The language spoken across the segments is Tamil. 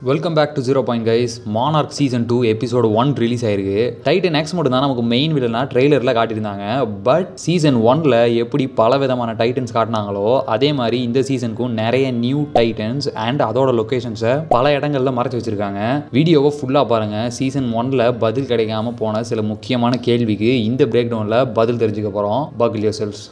Welcome back to 0 point guys. Monarch season 2 episode 1 release ஆயிருக்கு. டைட்டன் எக்ஸ் மட்டும் தான் நமக்கு மெயின் வில்லனா ட்ரெய்லரில் காட்டியிருந்தாங்க. பட் சீசன் 1ல் எப்படி பல விதமான டைட்டன்ஸ் காட்டினாங்களோ அதே மாதிரி இந்த சீசனுக்கும் நிறைய நியூ டைட்டன்ஸ் அண்ட் அதோட லொக்கேஷன்ஸை பல இடங்களில் மறைச்சி வச்சிருக்காங்க. வீடியோவை ஃபுல்லாக பாருங்கள். சீசன் 1ல் பதில் கிடைக்காம போன சில முக்கியமான கேள்விக்கு இந்த பிரேக் டவுனில் பதில் தெரிஞ்சுக்க போகிறோம். Buckle your cells.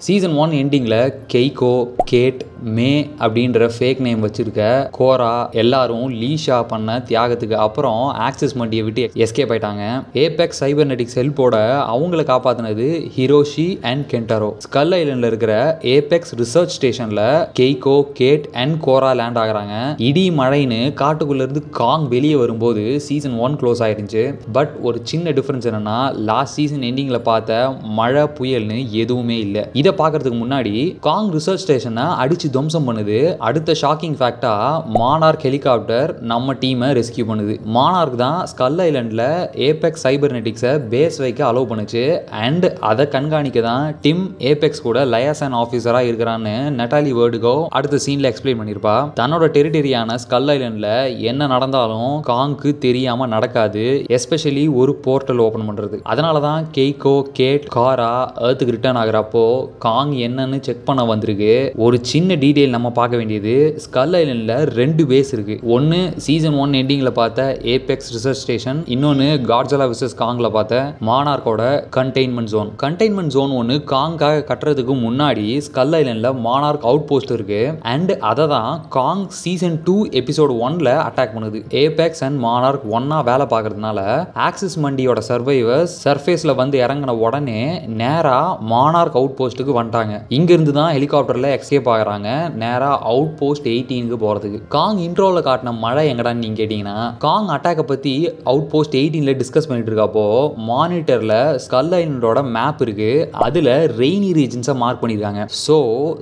சீசன் 1 எண்டிங்கில் கெய்கோ, கேட், மே அப்படின்ற ஃபேக் நேம் வச்சுருக்க கோரா எல்லாரும் லீஷா பண்ண தியாகத்துக்கு அப்புறம் ஆக்சிஸ் மண்டியை விட்டு எஸ்கேப் ஆயிட்டாங்க. ஏபெக்ஸ் சைபர்நெட்டிக்ஸ் ஹெல்ப்போட அவங்கள காப்பாற்றினது ஹிரோஷி அண்ட் கென்டாரோ. ஸ்கல் ஐலண்டில் இருக்கிற ஏபெக்ஸ் ரிசர்ச் ஸ்டேஷனில் கெய்கோ, கேட் அண்ட் கோரா லேண்ட் ஆகுறாங்க. இடி மழைன்னு காட்டுக்குள்ளேருந்து காங் வெளியே வரும்போது சீசன் 1 க்ளோஸ் ஆயிருந்துச்சு. பட் ஒரு சின்ன டிஃப்ரென்ஸ் என்னன்னா, லாஸ்ட் சீசன் எண்டிங்கில் பார்த்த மழை புயல்னு எதுவுமே இல்லை. இதை பார்க்கறதுக்கு முன்னாடி காங் ரிசர்ச் ஸ்டேஷனை அடிச்சு துவம்சம் பண்ணுது. அடுத்த ஷாக்கிங் ஃபேக்டா மானார்க் ஹெலிகாப்டர் நம்ம டீமை ரெஸ்கியூ பண்ணுது. மானார்க் தான் ஸ்கல் ஐலண்டில் ஏபெக்ஸ் சைபர்நெட்டிக்ஸை பேஸ் வைக்க அலோவ் பண்ணுச்சு. அண்ட் அதை கண்காணிக்க தான் டிம் ஏபெக்ஸ் கூட லயாசன் ஆஃபீஸராக இருக்கிறான்னு நெட்டாலி வேர்டுகோ அடுத்த சீனில் எக்ஸ்பிளைன் பண்ணியிருப்பா. தன்னோட டெரிட்டரியான ஸ்கல் ஐலண்டில் என்ன நடந்தாலும் காங்க்கு தெரியாமல் நடக்காது. எஸ்பெஷலி ஒரு போர்ட்டல் ஓப்பன் பண்ணுறது. அதனால தான் கெய்கோ, கேட், காரா எர்த்துக்கு ரிட்டர்ன் ஆகிறப்போ காங் என்னன்னு செக் பண்ண வந்திருக்கு. ஒரு சின்ன டீடைல் நம்ம பார்க்க வேண்டியது, ஸ்கல் ஐலண்டில் 2 பேஸ் இருக்கு. ஒன்று சீசன் 1 எண்டிங்கில் பார்த்த ஏபெக்ஸ் ரிசர்ச் ஸ்டேஷன், இன்னொன்று காட்ஜில்லா விசஸ் காங்கில் பார்த்த மானார்க்கோட கண்டெய்ன்மெண்ட் ஜோன். கண்டெய்ன்மெண்ட் ஜோன் ஒன்று காங்காக கட்டுறதுக்கு முன்னாடி ஸ்கல் ஐலண்டில் மானார்க் அவுட் போஸ்ட் இருக்கு. அண்ட் அதை தான் காங் சீசன் 2 எபிசோடு 1ல் அட்டாக் பண்ணுது. ஏபெக்ஸ் அண்ட் மானார்க் ஒன்னா வேலை பார்க்கறதுனால ஆக்சிஸ் மண்டியோட சர்வைவர்ஸ் சர்ஃபேஸில் வந்து இறங்கின உடனே நேராக மானார்க் அவுட் போஸ்ட்டுக்கு வந்துட்டாங்க. இங்கிருந்து தான் ஹெலிகாப்டரில் எஸ்கேப் ஆகிறாங்க நேராக அவுட் போஸ்ட் 18க்கு போகிறதுக்கு. காங் இன்ட்ரோவில் காட்டின மழை எங்கடான்னு நீங்கள் கேட்டிங்கன்னா, காங் அட்டாக்கை பற்றி அவுட் போஸ்ட் 18ல் டிஸ்கஸ் பண்ணிட்டு இருக்கப்போ மானிட்டரில் ஸ்கல் ஐலண்டோட மேப் இருக்கு. அதில் ரெய்னி ரீஜன்ஸை மார்க் பண்ணியிருக்காங்க. ஸோ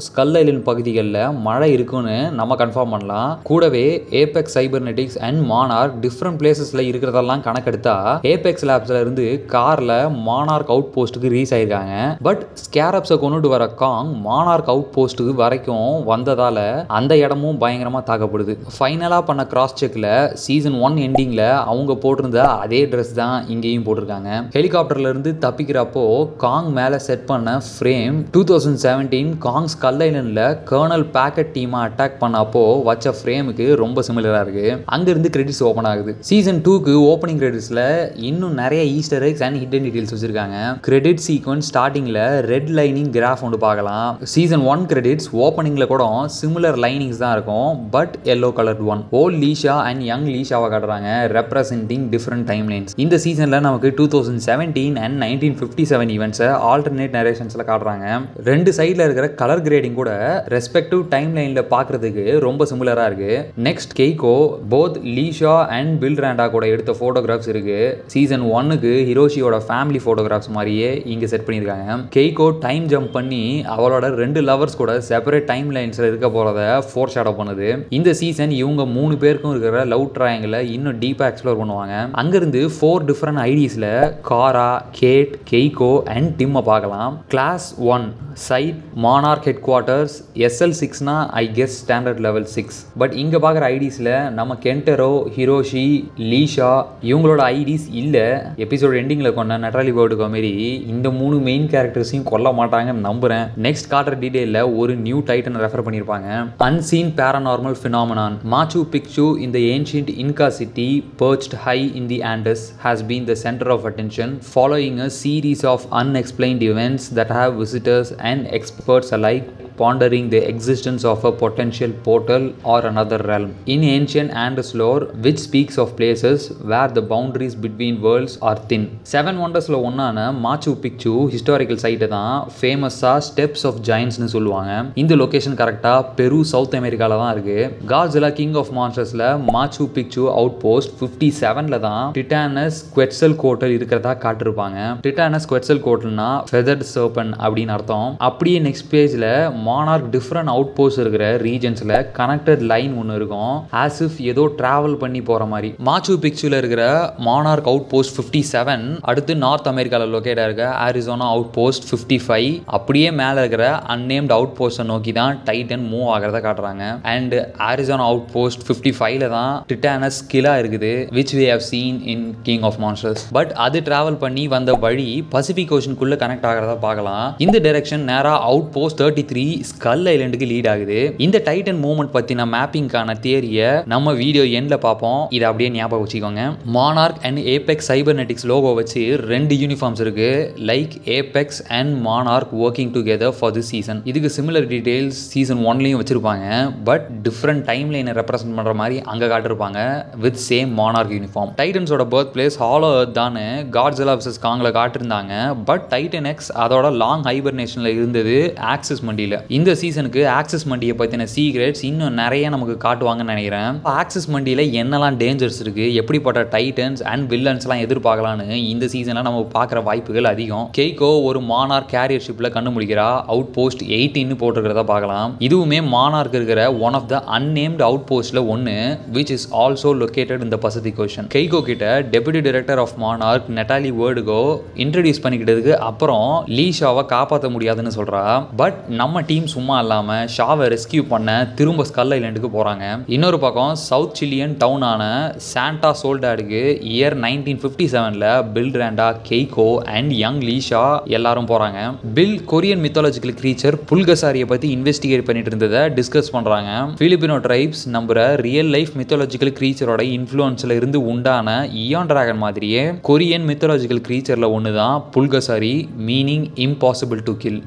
ஸ்கல் ஐலண்ட் பகுதிகளில் மழை இருக்குன்னு நம்ம கன்ஃபார்ம் பண்ணலாம். கூடவே ஏபெக்ஸ் சைபர்நெட்டிக்ஸ் அண்ட் மானார்க் டிஃப்ரெண்ட் பிளேசஸில் இருக்கிறதெல்லாம் கணக்கெடுத்தா ஏபெக்ஸ் லேப்ஸில் இருந்து காரில் மானார்க் அவுட் போஸ்ட்டுக்கு ரீச் ஆயிருக்காங்க. பட் ஸ்கேரப்ஸை கொண்டுட்டு வர காங் மானார்க் அவுட் போஸ்ட்டுக்கு வரைக்கும் வந்ததால அந்த இடமும் பயங்கரமாக தாக்கப்படுது. ஃபைனலாக பண்ண கிராஸ் செக்கில் சீசன் 1 எண்டிங்கில் அவங்க போட்டிருந்த அதே ட்ரெஸ் தான் இங்கேயும் போட்டிருக்காங்க. ஹெலிகாப்டர்ல இருந்து தப்பிக்கிறப்போ காங் மேலே செட் பண்ண ஃப்ரேம் 2017 காங் ஸ்கல் ஐலண்டில் கர்னல் பேக்கெட் டீமை அட்டாக் பண்ணப்போ வச்ச ஃப்ரேமுக்கு ரொம்ப சிமிலராக இருக்கு. அங்கிருந்து கிரெடிட்ஸ் ஓப்பன் ஆகுது. சீசன் 2க்கு ஓப்பனிங் கிரெடிட்ஸில் இன்னும் நிறைய Easter X and hidden details வச்சிருக்காங்க. கிரெடிட் சீக்வன்ஸ் ஸ்டார்டிங்கில் ரெட் லைனிங் கிராஃப் ஒன்று பார்க்கலாம். சீசன் 1 கிரெடிட்ஸ் ஓப்பனிங்கில் கூட சிமிலர் லைனிங்ஸ் தான் இருக்கும். But yellow coloured one. Old Lee Shaw and young லீஷாவை காட்டுறாங்க, ரெப்ரசென்டிங் டிஃப்ரெண்ட் டைம் லைன்ஸ். இந்த சீசனில் நமக்கு 2017 அண்ட் 1957 ஈவெண்ட்ஸை ஆல்டர்னேட் நரேஷன்ஸில் காட்டுறாங்க. 2 சைடில் இருக்கிற கலர் கிரேடிங் கூட ரெஸ்பெக்டிவ் டைம் லைனில் பார்க்குறதுக்கு ரொம்ப சிமிலராக இருக்கு. Next கெய்கோ both லீஷா and bill Ronda கூட எடுத்த ஃபோட்டோகிராஃப்ஸ் இருக்கு. சீசன் 1க்கு ஹிரோஷியோட ஃபேமிலி ஃபோட்டோகிராஃப்ஸ் மாதிரியே இங்கே செட் பண்ணியிருக்காங்க. கெய்கோ டைம் ஜம்ப் பண்ணி அவளோட 2 லவர்ஸ் கூட செப்பரேட் டைம் லைன்ஸில் இருக்க போகிறத ஃபோர் ஷேடோ பண்ணுது. இந்த சீசன் இவங்க 3 பேருக்கும் இருக்கிற லவ் ட்ரையாங்கிளை இன்னும் டீப்பாக எக்ஸ்ப்ளோர் பண்ணுவாங்க. அங்கிருந்து 4 டிஃப்ரெண்ட் ஐடிஸில் காரா, கேட், கெய்கோ அண்ட் டிம்மை பார்க்கலாம். Class 1 site Monarch headquarters SL6னா I guess standard level 6. But இங்கே பார்க்குற ஐடிஸில் நம்ம கென்டரோ, ஹிரோஷி, லீஷா இவங்களோட ஐடிஸ் இல்லை. எபிசோட் எண்டிங்கில் கொண்ட நெட்டாலி வேர்டுகோ மாரி இந்த 3 மெயின் கேரக்டர்ஸையும் கொல்ல மாட்டாங்கன்னு நம்புகிறேன். நெக்ஸ்ட் காட்டுற டீடைலில் ஒரு நியூ டைட்டன் ரெஃபர் பண்ணியிருப்பாங்க. Unseen paranormal phenomenon. Machu Picchu in the ancient Inca city perched high in the Andes has been the center of attention following a series of unexplained events that have visitors and experts alike pondering the existence of a potential portal or another realm. In ancient Andes lore, which speaks of places where the boundaries between worlds are thin. 7 wondersல ஒன்னான மாச்சு பிக்சு historical சைட்டை தான் ஃபேமஸாக ஸ்டெப்ஸ் ஆஃப் ஜாயின்ட்ஸ்னு சொல்லுவாங்க. இந்த லொக்கேஷன் கரெக்டாக பெரு சவுத் அமெரிக்காவில் தான் இருக்கு. காட்ஜில்லா கிங் ஆஃப் மான்ஸ்டர்ஸில் மாச்சு பிக்சு அவுட் போஸ்ட் 57ல தான் டிட்டானஸ் குவெட்சல் கோட்டல் இருக்கிறதா காட்டிருப்பாங்க. டிட்டானஸ் குவெட்சல் கோட்டல்னா ஃபெதர்ட் சர்பன் அப்படின்னு அர்த்தம். அப்படியே நெக்ஸ்ட் பேஜில் மானார்க் டிஃப்ரெண்ட் அவுட் போஸ்ட் இருக்கிற ரீஜன்ஸில் கனெக்டட் லைன் ஒன்று இருக்கும், ஆஸ் இஃப் ஏதோ ட்ராவல் பண்ணி போகிற மாதிரி. மாச்சு பிக்சூவில் இருக்கிற மானார்க் அவுட் போஸ்ட் 57, அடுத்து நார்த் அமெரிக்காவில் லொக்கேட்டாக இருக்க ஆரிசோனா அவுட் போஸ்ட் 55, அப்படியே மேலே இருக்கிற அன்னேம்ட் அவுட் போஸ்ட்டை நோக்கி தான் டைட்டன் மூவ் ஆகிறத காட்டுறாங்க. அண்ட் ஆரிசோனா அவுட் போஸ்ட் 55ல தான் டிட்டானஸ் கிலா இருக்குது, which we have seen in King of Monsters. But அது டிராவல் பண்ணி வந்த வழி பசிபிக் ஓஷனுக்குள்ள கனெக்ட் ஆகிறதா பார்க்கலாம். இந்த டைரக்ஷன் நேரா அவுட் போஸ்ட் 33 ஸ்கல் ஐலண்டுக்கு லீட் ஆகுது. இந்த டைட்டன் மூவ்மெண்ட் பத்தின மேப்பிங்கான தியரியை நம்ம வீடியோ எண்ட்ல பார்ப்போம், இதை அப்படியே ஞாபகம் வச்சுக்கோங்க. Monarch and Apex Cybernetics logo வச்சு 2 யூனிஃபார்ம்ஸ் இருக்கு, like Apex and Monarch working together for this season. இதுக்கு சிமிலர் டீடைல்ஸ் சீசன் 1லயும் வச்சிருப்பாங்க, பட் டிஃப்ரெண்ட் டைம் லைனை ரெப்ரசென்ட் பண்ற மாதிரி அங்க காட்டிருப்பாங்க வித் சேம் மானார்க் யூனிஃபார்ம். டைட்டன்ஸோட பர்த் பிளேஸ் ஹாலோ எர்த் தான் காட்ஸில்லா vs காங்ல காட்டிருந்தாங்க. பட் டைட்டன் எக்ஸ் அதோட லாங் ஹைபர்னேஷன்ல இருந்தது ஆக்சிஸ் மண்டியில. இந்த சீசனுக்கு ஆக்சிஸ் மண்டியை பத்தின சீக்ரெட்ஸ் இன்னும் நிறைய நமக்கு காட்டுவாங்கன்னு நினைக்கிறேன். ஆக்சிஸ் மண்டியில என்னெல்லாம் டேஞ்சர்ஸ் இருக்கு, எப்படிப்பட்ட டைட்டன்ஸ் அண்ட் வில்லன்ஸ்லாம் எதிர்பார்க்கலான்னு இந்த சீசன்ல நம்ம பார்க்குற வாய்ப்புகள் அதிகம். கெய்கோ ஒரு மானார்க் கேரியர் ஷிப்ல கண்டுபிடிக்கிறா, அவுட் போஸ்ட் 18 போட்டிருக்கிறத பார்க்கலாம். இதுவுமே மானார்க் இருக்கிற one of the unnamed out போஸ்ட்ல ஒன்று, which is also located in the Pacific Ocean. Keiko கிட்ட deputy director of Monarch Natalie Verdugo introduce பண்ணிக்கிட்டதுக்கு அப்புறம் லீ ஷாவை காப்பாற்ற முடியாதுன்னு சொல்றா. பட் நம்ம டீம் சும்மா இல்லாம ஷாவை ரெஸ்கியூ பண்ண திரும்ப ஸ்கல் ஐலண்டுக்கு போறாங்க. இன்னொரு பக்கம் சவுத் சிலியன் டவுனான சாண்டா சோல்டாடுக்கு இயர் 1957ல Bill Randa, Keiko and young Lee Shaw எல்லாரும் போறாங்க. பில் கொரியன் மித்தாலஜிக்கல் கிரீச்சர் புல்கசாரியை பத்தி இன்வெஸ்டிகேட் பண்ணிட்டு இருந்ததை டிஸ்கஸ் பண்றாங்க. பிலிப்பினோ ட்ரைப்ஸ் நம்புற ரியல் லைஃப் மித்தாலஜிக்கல் கிரீச்சரோட இன்ஃப்ளூயன்ஸ்ல இருந்து உண்டான இயான் டிராகன் மாதிரியே கொரியன் மித்தாலஜிக்கல் கிரீச்சர்ல ஒண்ணுதான் Bulgasari, meaning impossible to kill.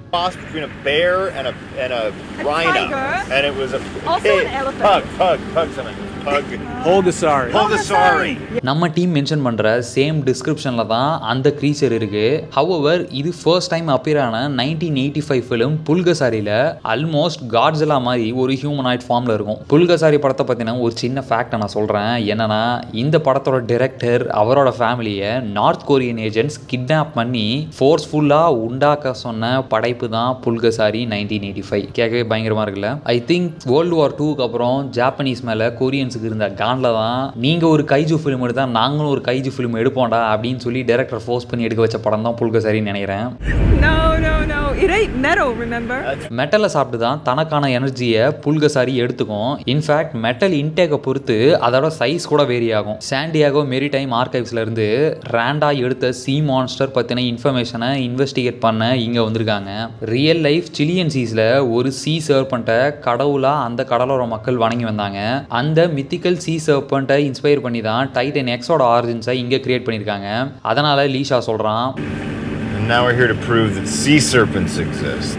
Between a bear and a rhino, and it was also an elephant. Pug something. Pulgasari. நம்ம டீம் மென்ஷன் பண்ற சேம் டிஸ்கிரிப்ஷன்ல தான் அந்த கிரீச்சர் இருக்கு. ஹவவர் இது ஃபர்ஸ்ட் டைம் அப்பியர் ஆன 1985 ஃபிலிம் புல்கசாரியில ஆல்மோஸ்ட் காட்ஸில்லா மாதிரி ஒரு ஹியூமனாய்ட் ஃபார்ம்ல இருக்கும். புல்கசாரி படத்தை பத்தின ஒரு சின்ன ஃபேக்ட் நான் சொல்றேன். என்னன்னா, இந்த படத்தோட டைரக்டர் அவரோட ஃபேமிலியை நார்த் கொரியன் ஏஜென்ட்ஸ் கிட்னாப் பண்ணி ஃபோர்ஸ்ஃபுல்லா உண்டாக்க சொன்ன படைப்பு தான் புல்கசாரி 1985. கேட்கவே பயங்கரமா இருக்குல்ல. ஐ திங்க் வேர்ல்டு வார் 2க்கு அப்புறம் ஜாப்பனீஸ் மேல கொரியன்ஸ் இருந்த கான்ல தான் நீங்க ஒரு கைஜு ஃபிலிம் எடுத்தா நாங்களும் ஒரு கைஜு ஃபிலிம் எடுப்போம்டா அப்படின்னு சொல்லி டைரக்டர் ஃபோர்ஸ் பண்ணி எடுக்க வச்ச படம் தான் புல்கசாரின்னு நினைக்கிறேன். It ain't metal, remember? மெட்டலை சாப்பிட்டு தான் தனக்கான எனர்ஜியை புல்கசாரி எடுத்துக்கும். இன்ஃபேக்ட் மெட்டல் இன்டேக்கை பொறுத்து அதோட சைஸ் கூட வேரி ஆகும். சாண்டியாகோ மெரிடைம் ஆர்கைவ்ஸ்ல இருந்து ரேண்டா எடுத்த சீ மான்ஸ்டர் பத்தின இன்ஃபர்மேஷனை இன்வெஸ்டிகேட் பண்ண இங்க வந்திருக்காங்க. ரியல் லைஃப் சிலியன் சீஸ்ல ஒரு சீ சர்பண்ட்டை கடவுளா அந்த கடலோர மக்கள் வணங்கி வந்தாங்க. அந்த மித்திக்கல் சீ சர்பண்ட்டை இன்ஸ்பயர் பண்ணி தான் டைட்டன் எக்ஸோட ஆரிஜின்ஸை இங்க கிரியேட் பண்ணியிருக்காங்க. அதனால லீஷா சொல்றான், Now we're here to prove that sea serpents exist.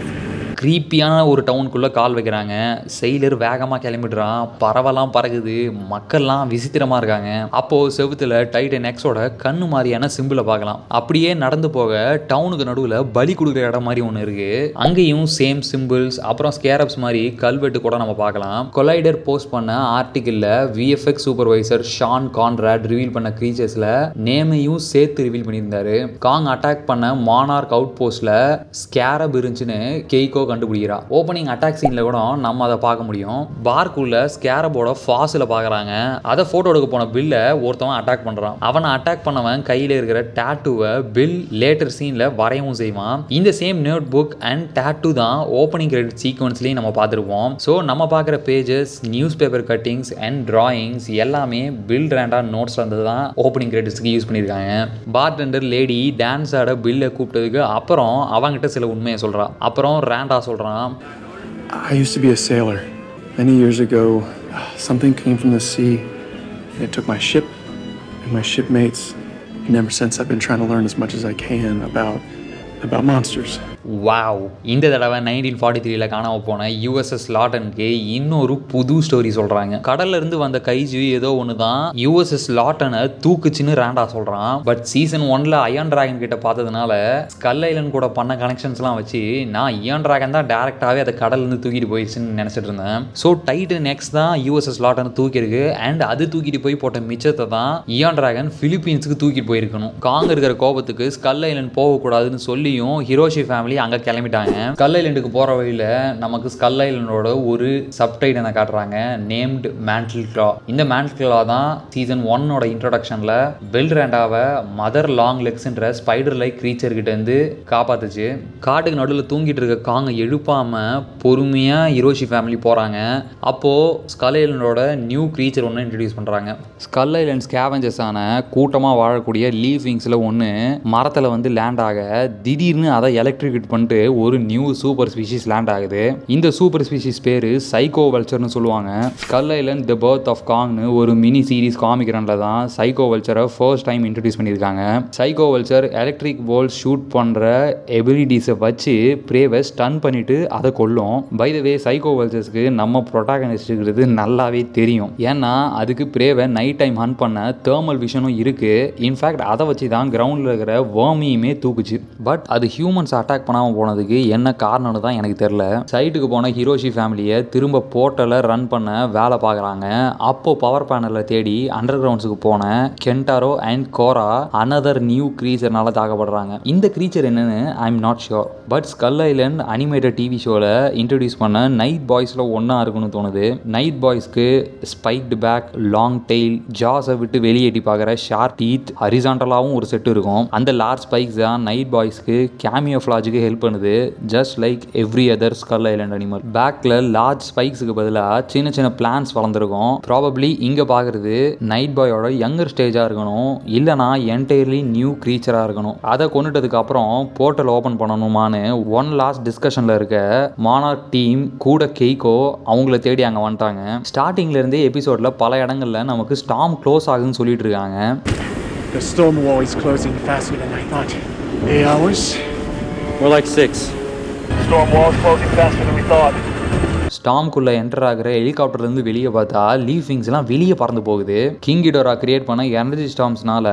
க்ரீப்பியான ஒரு டவுனுக்குள்ளே கால் வைக்கிறாங்க. செயலர் வேகமாக கிளம்பிடுறான், பறவைலாம் பறகுது, மக்கள்லாம் விசித்திரமாக இருக்காங்க. அப்போது செவுத்தில் டைட்டன் எக்ஸோட கண்ணு மாதிரியான சிம்பிளை பார்க்கலாம். அப்படியே நடந்து போக டவுனுக்கு நடுவில் பலி கொடுக்குற இடம் மாதிரி ஒன்று இருக்குது. அங்கேயும் சேம் சிம்பிள்ஸ், அப்புறம் ஸ்கேரப்ஸ் மாதிரி கல்வெட்டு கூட நம்ம பார்க்கலாம். கொலைடர் போஸ்ட் பண்ண ஆர்டிக்கிளில் VFX supervisor Sean Conrad reveal பண்ண க்ரீச்சர்ஸில் நேமையும் சேர்த்து ரிவீல் பண்ணியிருந்தாரு. காங் அட்டாக் பண்ண மானார்க் அவுட் போஸ்ட்டில் ஸ்கேரப் இருந்துச்சுன்னு கெய்கோ கண்டுபிடிக்கிறா. ஓப்பனிங் அட்டாக் சீன்ல கூட நம்ம அதை பார்க்க முடியும். பார்க்குள்ள ஸ்கேரபோட ஃபாசில பார்க்குறாங்க. அதை ஃபோட்டோ எடுக்க போன பில்லை ஒருத்தவன் அட்டாக் பண்ணுறான். அவனை அட்டாக் பண்ணவன் கையில் இருக்கிற டேட்டூவை பில் லேட்டர் சீனில் வரையவும் செய்வான். இந்த same notebook and tattoo தான் ஓப்பனிங் கிரெடிட் சீக்வன்ஸ்லையும் நம்ம பார்த்துருப்போம். ஸோ நம்ம பார்க்குற pages, newspaper cuttings and drawings எல்லாமே பில் ரேண்டா நோட்ஸ்ல இருந்து தான் ஓப்பனிங் கிரெடிட்ஸ்க்கு யூஸ் பண்ணியிருக்காங்க. பார்டெண்டர் லேடி டான்ஸ் ஆட பில்லை கூப்பிட்டதுக்கு அப்புறம் அவங்ககிட்ட சில உண்மையை சொல்கிறான். அப்புறம் ரேண்டா சொல்கிறான், I used to be a sailor. Many years ago, something came from the sea and it took my ship and my shipmates. And ever since I've been trying to learn as much as I can about monsters. Wow! இந்த தடவை 1943ல காணாம போன யுஎஸ்எஸ் லாட்டனுக்கு இன்னொரு புது ஸ்டோரி சொல்றாங்க. கடல்ல இருந்து வந்த கைஜு ஏதோ ஒன்று தான் யுஎஸ்எஸ் லாட்டனை தூக்குச்சுன்னு ரேண்டா சொல்றான். பட் சீசன் 1ல அயான் டிராகன் கிட்ட பார்த்ததுனால ஸ்கல் ஐலண்ட் கூட பண்ண கனெக்ஷன்ஸ்லாம் வச்சு நான் அயான் டிராகன் தான் டேரக்டாவே அதை கடல்ல இருந்து தூக்கிட்டு போயிடுச்சுன்னு நினைச்சிட்டு இருந்தேன். ஸோ டைட்டன் எக்ஸ் தான் யுஎஸ்எஸ் லாட்டனை தூக்கிருக்கு. அண்ட் அது தூக்கிட்டு போய் போட்ட மிச்சத்தை தான் அயான் டிராகன் பிலிப்பீன்ஸுக்கு தூக்கிட்டு போயிருக்கணும். காங் இருக்கிற கோபத்துக்கு ஸ்கல் ஐலண்ட் போகக்கூடாதுன்னு சொல்லி சொல்லி ஹிரோஷி ஃபேமிலி அங்கே கிளம்பிட்டாங்க. ஸ்கல் ஐலண்டுக்கு போகிற வழியில் நமக்கு ஸ்கல் ஐலண்டோட ஒரு சப்டைட்டனை காட்டுறாங்க, நேம்டு மேண்டில் கிளா. இந்த மேண்டில் கிளா தான் சீசன் 1 இன்ட்ரோடக்ஷனில் பெல்ராண்டாவை மதர் லாங் லெக்ஸ்ன்ற ஸ்பைடர் லைக் கிரீச்சர் கிட்ட இருந்து காப்பாத்துச்சு. காட்டுக்கு நடுவில் தூங்கிட்டு இருக்க காங்கை எழுப்பாமல் பொறுமையாக ஹிரோஷி ஃபேமிலி போகிறாங்க. அப்போது ஸ்கல் ஐலண்டோட நியூ கிரீச்சர் ஒன்று இன்ட்ரடியூஸ் பண்ணுறாங்க. ஸ்கல் ஐலண்ட் ஸ்கேவெஞ்சர்ஸான கூட்டமாக வாழக்கூடிய லீஃப் விங்ஸில் ஒன்று மரத்தில் வந்து லேண்ட் ஆக திடீர்னு அதை எலக்ட்ரிகேட் பண்ணிட்டு ஒரு நியூ சூப்பர் ஸ்பீஷீஸ் லேண்ட் ஆகுது. இந்த சூப்பர் ஸ்பீஷீஸ் பேர் சைக்கோ வல்ச்சர்னு சொல்லுவாங்க. Skull Island the birth of காங்னு ஒரு மினி சீரிஸ் காமிக் ரனில் தான் சைக்கோ வல்ச்சரை ஃபர்ஸ்ட் டைம் இன்ட்ரடியூஸ் பண்ணியிருக்காங்க. Psycho vulture electric pole shoot பண்ணுற எபிலிட்டிஸை வச்சு ப்ரேவை ஸ்டன் பண்ணிட்டு அதை கொல்லும். பை த வே சைக்கோ வல்ச்சர்ஸ்க்கு நம்ம ப்ரொட்டாகனிஸ்டுங்கிறது நல்லாவே தெரியும். ஏன்னா அதுக்கு ப்ரேவை நைட் டைம் ஹண்ட் பண்ண தேர்மல் விஷனும் இருக்குது. இன்ஃபேக்ட் அதை வச்சு தான் கிரவுண்டில் இருக்கிற வேர்மியுமே தூக்குச்சு. பட் அது ஹியூமன்ஸ் அட்டாக் பண்ணாமல் போனதுக்கு என்ன காரணம்னு தான் எனக்கு தெரியல. சைட்டுக்கு போன ஹிரோஷி ஃபேமிலியை திரும்ப போர்ட்டலை ரன் பண்ண வேலை பார்க்குறாங்க. அப்போ பவர் பேனலை தேடி அண்டர் கிரவுண்ட்ஸுக்கு போன Kentaro and Cora another new கிரீச்சர்னால தாக்கப்படுறாங்க. இந்த கிரீச்சர் என்னன்னு I am not sure. But Skull Island animated TV ஷோவில் இன்ட்ரடியூஸ் பண்ண நைட் பாய்ஸில் ஒன்றா இருக்குன்னு தோணுது. நைட் பாய்ஸ்க்கு ஸ்பைக்டு பேக், லாங் டெயில், ஜாஸை விட்டு வெளியேட்டி பார்க்குற ஷார்ப் டீத், ஹரிசாண்டலாகவும் ஒரு செட் இருக்கும். அந்த லார்ஜ் ஸ்பைக்ஸ் தான் நைட் பாய்ஸ்க்கு கேமியோஃப்ளாஜுக்கு ஹெல்ப் பண்ணுது. Just like every other skull Island animal. பேக்கில் லார்ஜ் ஸ்பைக்ஸுக்கு பதிலாக சின்ன சின்ன பிளான்ஸ் வளர்ந்துருக்கும். ப்ராபப்ளி இங்கே பார்க்குறது நைட் பாயோட யங்கர் ஸ்டேஜாக இருக்கணும், இல்லைனா என்டையர்லி நியூ க்ரீச்சராக இருக்கணும். அதை கொண்டுட்டதுக்கு அப்புறம் போர்ட்டல் ஓப்பன் பண்ணணுமான்னு ஒன் லாஸ்ட் டிஸ்கஷனில் இருக்க மானார்க் டீம் கூட கெய்கோ அவங்கள தேடி அங்கே வந்துட்டாங்க. ஸ்டார்டிங்லேருந்தே எபிசோடில் பல இடங்களில் நமக்கு ஸ்டார்ம் க்ளோஸ் ஆகுதுன்னு சொல்லிட்டு இருக்காங்க. The storm wall is closing faster than I thought. 8 hours? More like 6. Storm wall's closing faster than we thought. ஸ்டாம்குள்ளே என்டர் ஆகிற ஹெலிகாப்டர்லேருந்து வெளியே பார்த்தா லீஃப் விங்ஸ்லாம் வெளியே பறந்து போகுது. கிங் கிடோரா கிரியேட் பண்ண எனர்ஜி ஸ்டாம்ஸ்னால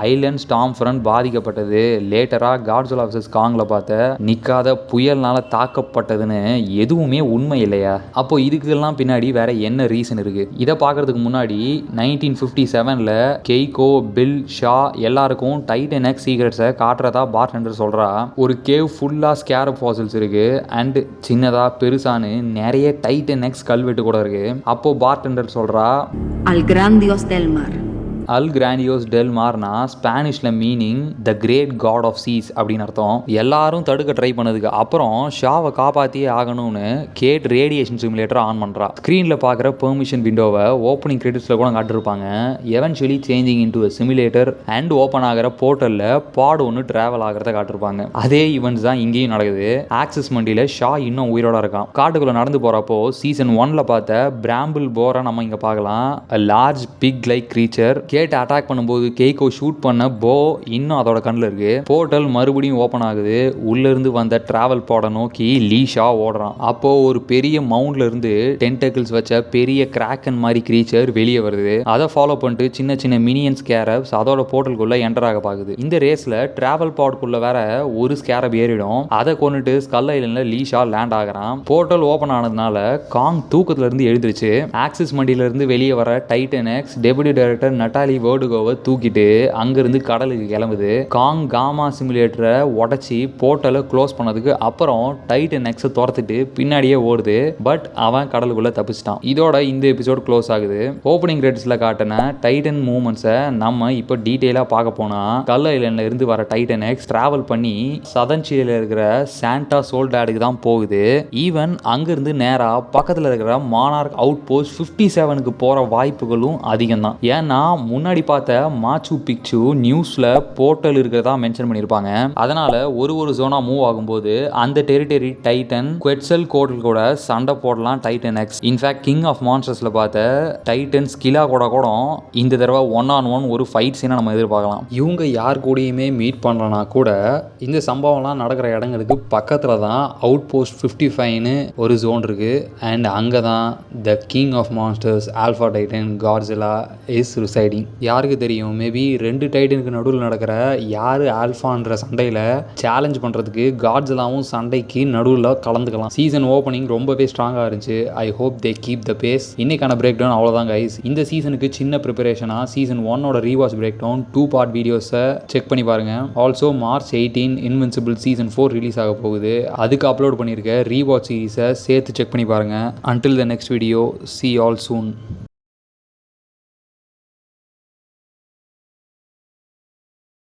ஐலண்ட் ஸ்டாம் ஃப்ரண்ட் பாதிக்கப்பட்டது. லேட்டராக காட்ஸில்லா vs காங்கில் பார்த்த நிற்காத புயல்னால தாக்கப்பட்டதுன்னு எதுவுமே உண்மை இல்லையா? அப்போ இதுக்கெல்லாம் பின்னாடி வேற என்ன ரீசன் இருக்கு? இதை பார்க்கறதுக்கு முன்னாடி 1957 கெய்கோ, பில், ஷா எல்லாருக்கும் டைட்டன் எக்ஸ் சீக்ரெட்ஸை காட்டுறதா பார்டெண்டர் சொல்றா. ஒரு கேவ் ஃபுல்லா ஸ்கேரப் ஃபாசில்ஸ் இருக்கு அண்ட் சின்னதா பெருசானு நிறைய டைட்டன் எக்ஸ் கல்வெட்டு கூட இருக்கு. அப்போ பார்டெண்டர் சொல்றா, Al gran dios del mar. அல் கிராண்டியோஸ் டெல் மார்னா ஸ்பானிஷில் meaning the great god of seas அப்படின்னு அர்த்தம். எல்லாரும் தடுக்க ட்ரை பண்ணதுக்கு அப்புறம் ஷாவை காப்பாற்றியே ஆகணும்னு கேட் ரேடியேஷன் சிமுலேட்டர் ஆன் பண்ணுறா. ஸ்க்ரீனில் பார்க்குற பெர்மிஷன் விண்டோவை ஓப்பனிங் கிரெடிட்ஸில் கூட காட்டிருப்பாங்க. Eventually changing into a simulator and open ஆகிற போர்ட்டலில் பாட் ஒன்று ட்ராவல் ஆகிறத காட்டிருப்பாங்க. அதே ஈவெண்ட்ஸ் தான் இங்கேயும் நடக்குது. ஆக்சிஸ் மண்டியில் ஷா இன்னும் உயிரோட இருக்கான். காட்டுக்குள்ளே நடந்து போகிறப்போ சீசன் 1 பார்த்த பிராம்பிள் போரை நம்ம இங்கே பார்க்கலாம். A large big like creature. கேட் அட்டாக் பண்ணும்போது கெய்கோ ஷூட் பண்ண போ இன்னும் அதோட கண்ணில் இருக்கு. போர்ட்டல் மறுபடியும் ஓப்பன் ஆகுது. உள்ளிருந்து வந்த டிராவல் பாடை நோக்கி லீஷா ஓடுறான். அப்போ ஒரு பெரிய மவுண்ட்ல இருந்து டென்டக்கிள்ஸ் வச்ச பெரிய கிராக்கன் மாதிரி கிரீச்சர் வெளியே வருது. அதை ஃபாலோ பண்ணிட்டு சின்ன சின்ன மினியன் ஸ்கேரப்ஸ் அதோட போர்ட்டலுக்குள்ள என்டர் ஆக பாக்குது. இந்த ரேஸ்ல டிராவல் பாட்குள்ள வேற ஒரு ஸ்கேரப் ஏறிடும். அதை கொண்டுட்டு ஸ்கல் ஐலண்ட்ல லீஷா லேண்ட் ஆகிறான். போர்ட்டல் ஓப்பன் ஆனதுனால காங் தூக்கத்துல இருந்து எழுந்திருச்சு. ஆக்சிஸ் மண்டியில இருந்து வெளியே வர Titan X deputy director Natalie வேர்டுகோவை தூக்கிட்டு அங்கிருந்து கடலுக்கு கிளம்புது. காங் காமா சிமுலேட்டரை உடச்சி போர்ட்டலை க்ளோஸ் பண்ணதுக்கு அப்புறம் டைட்டன் எக்ஸை துரத்துட்டு பின்னாடியே ஓடுது. பட் அவன் கடலுக்குள்ள தப்பிச்சிட்டான். இதோட இந்த எபிசோட் க்ளோஸ் ஆகுது. ஓப்பனிங் கிரெடிட்ஸ்ல காட்டின டைட்டன் மூவ்மெண்ட்ஸை நம்ம இப்போ டீட்டெயிலாக பார்க்க போனா ஸ்கல் ஐலண்ட்ல இருந்து வர டைட்டன் எக்ஸ் டிராவல் பண்ணி சதர்ன் சிலியில் இருக்கிற சாண்டா சோல்டாடுக்கு தான் போகுது. ஈவன் அங்கிருந்து நேரா பக்கத்தில் இருக்கிற மானார்க் அவுட் போஸ்ட் 57க்கு போற வாய்ப்புகளும் அதிகம் தான். ஏன்னா முன்னாடி பார்த்த மாச்சு பிக்சு நியூஸ்ல போர்ட்டல் இருக்கிறதா மென்ஷன் பண்ணியிருப்பாங்க. அதனால ஒரு ஜோனா மூவ் ஆகும்போது அந்த டெரிட்டரி டைட்டன் குவெட்சல் கோட்டல் கூட சண்டை போடலாம் Titan X. In fact King of மான்ஸ்டர்ஸ்ல பார்த்த டைட்டன் ஸ்கிலா கூட இந்த தடவை 1-on-1 ஒரு ஃபைட் சீனை நம்ம எதிர்பார்க்கலாம். இவங்க யார் கூடயுமே மீட் பண்ணலனா கூட இந்த சம்பவம்லாம் நடக்கிற இடங்களுக்கு பக்கத்தில் தான் அவுட் போஸ்ட் 55ன்னு ஒரு ஜோன் இருக்கு. அண்ட் அங்கே தான் the king of monsters alpha titan Godzilla is residing. Fighting. யாருக்கு தெரியும், மேபி 2 டைட்டனுக்கு நடுவில் நடக்கிற யார் ஆல்ஃபான்ற சண்டையில் சேலஞ்ச் பண்ணுறதுக்கு காட்ஸிலாவும் சண்டைக்கு நடுவில் கலந்துக்கலாம். சீசன் ஓப்பனிங் ரொம்பவே ஸ்ட்ராங்காக இருந்துச்சு. I hope they keep the pace. இன்னைக்கான பிரேக் டவுன் அவ்வளோதான் கைஸ். இந்த சீசனுக்கு சின்ன ப்ரிப்பரேஷனாக season 1 rewatch break down 2 part வீடியோஸை செக் பண்ணி பாருங்கள். Also March 18 Invincible season 4 release ஆக போகுது. அதுக்கு அப்லோட் பண்ணியிருக்க ரீவாச் சீரிஸை சேர்த்து செக் பண்ணி பாருங்கள். Until the next video, see you all soon.